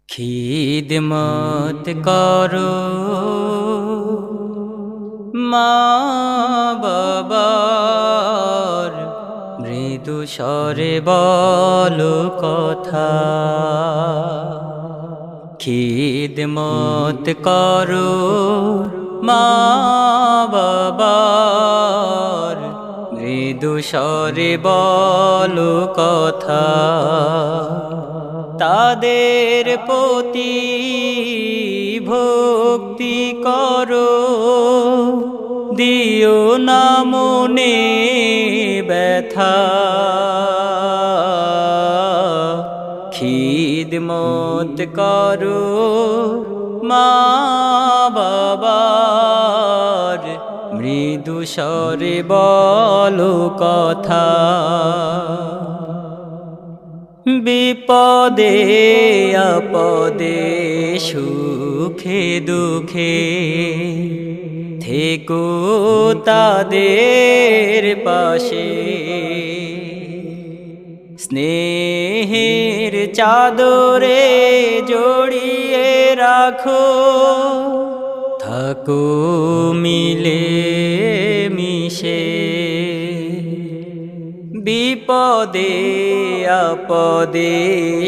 খিদমত করো মা বাবার, মৃদু স্বরে বলো কথা। খিদমত করো মা বাবার, মৃদু স্বরে বলো কথা। তাদের প্রতি ভক্তি করো, দিও না মনে ব্যথা। খিদমত করো মা বাবার, মৃদু স্বরে বলো কথা। বিপদে আপদে সুখে দুঃখে থেকো তাদের পাশে। স্নেহের চাদরে জড়িয়ে রাখো, থাকো মিলে মিশে। বিপদে আপদে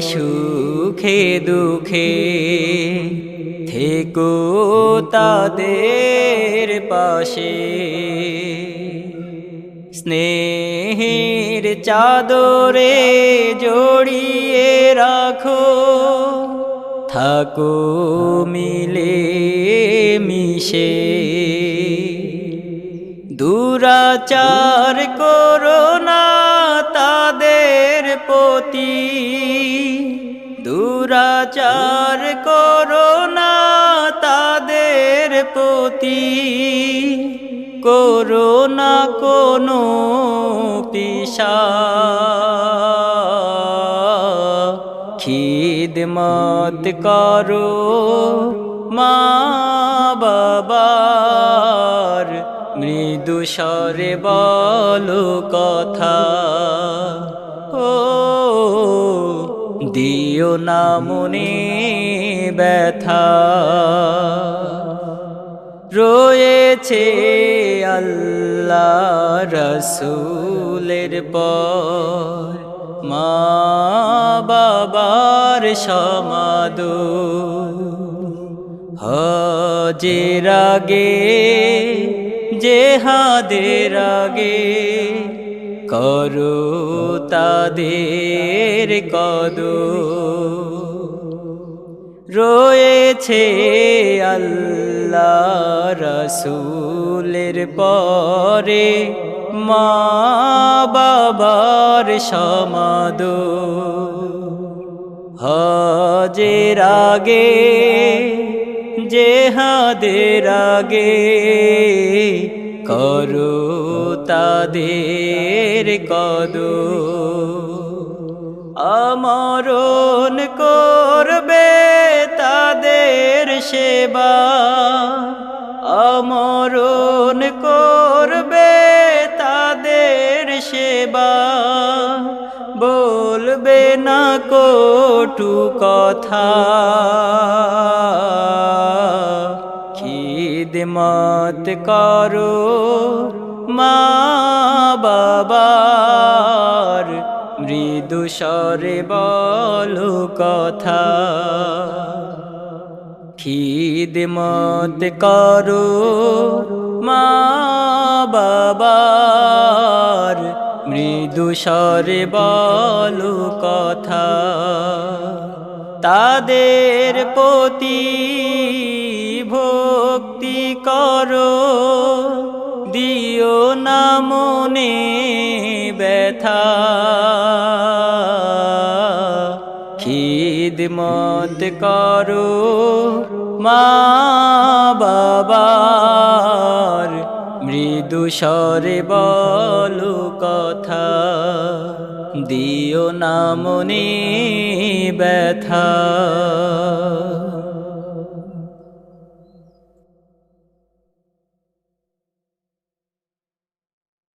সুখে দুঃখে থেকো তাদের পাশে। স্নেহের চাদরে জড়িয়ে রাখো, থাকো মিলে মিশে। দুরাচার করো না তাদের প্রতি, দুরাচার করো না তাদের প্রতি। করো না কোনো পিশা, খিদমত করো মা বাবার, মৃদু স্বরে বলো কথা। ও দিও না মনে ব্যথা। রয়েছে আল্লাহ রসুলের পর মা বাবার সমাদর। হজের আগে জেহাদের আগে করো তাদের কদর। রয়েছে আল্লাহ রসুলের পরে মা বাবার সমাদর। হজের আগে জেহাদের আগে করো তাদের কদর। আমরণ করবে তাদের সেবা, আমরণ করবে তাদের সেবা। বলবে না কটু কথা, খিদমত করো মা বাবার, মৃদু স্বরে বলো কথা। খিদমত করো মা বাবার, মৃদু স্বরে বলো কথা। তাদের প্রতি ভক্তি করো, দিও না মনে ব্যথা। খিদমত করো মা বাবার, মৃদু স্বরে বলো কথা। দিও না মনে ব্যথা।